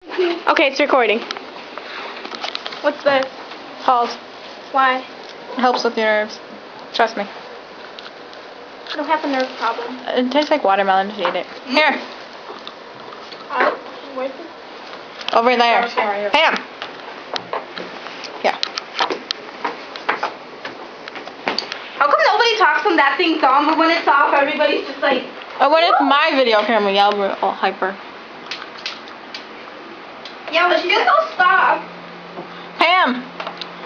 Okay, it's recording. What's this? Pause. Why? It helps with your nerves. Trust me. I don't have a nerve problem. It tastes like watermelon if you eat it. Here. Where's it? Over there. Okay, right here. Pam. Yeah. How come nobody talks when that thing's on, but when it's off, everybody's just like... Oh, when it's my video camera, yeah, we're all hyper. Yeah, but she just don't stop. Pam,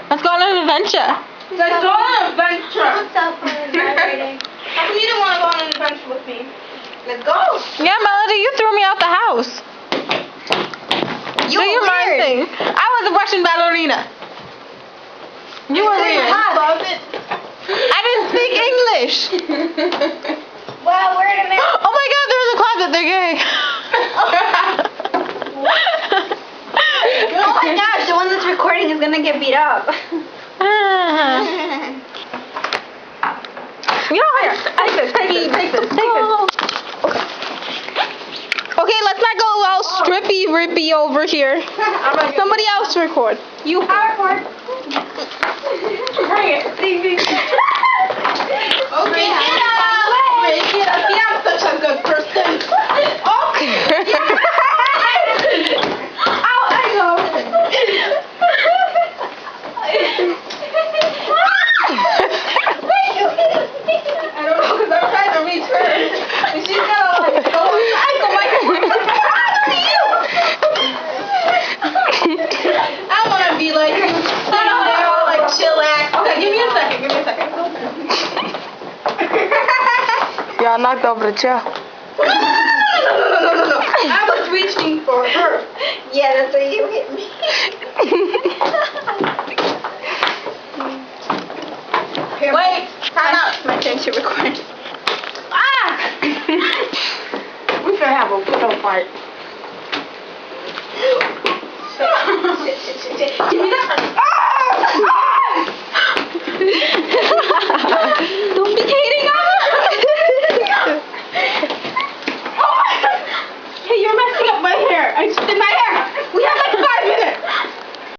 let's go on an adventure. Let's go on an adventure. What's up, vibrating? How come you didn't want to go on an adventure with me? Let's go. Yeah, Melody, you threw me out the house. Do your mind thing. I was a Russian ballerina. You were weird. Love it. I didn't speak English. Well, we're in America. Oh my God, they're in the closet. They're gay. Oh my gosh, the one that's recording is gonna get beat up. You know, here. Take this. Okay, let's not go all strippy rippy over here. Somebody else record. You record. Bring it. Okay. Make it up. Yeah, I'm such a good person. Okay. Ow, I know. I don't know, because I'm trying to reach her. And she's gonna like go inside the microphone. I want to be like you. Sitting there all like chillax. Okay, give me a second. Yeah, I knocked over the chair. No. I was reaching for her. Yeah, that's why you hit me. Here, wait. Time out. My thing should record. Ah! We should have a pillow fight. Shit. Give me that.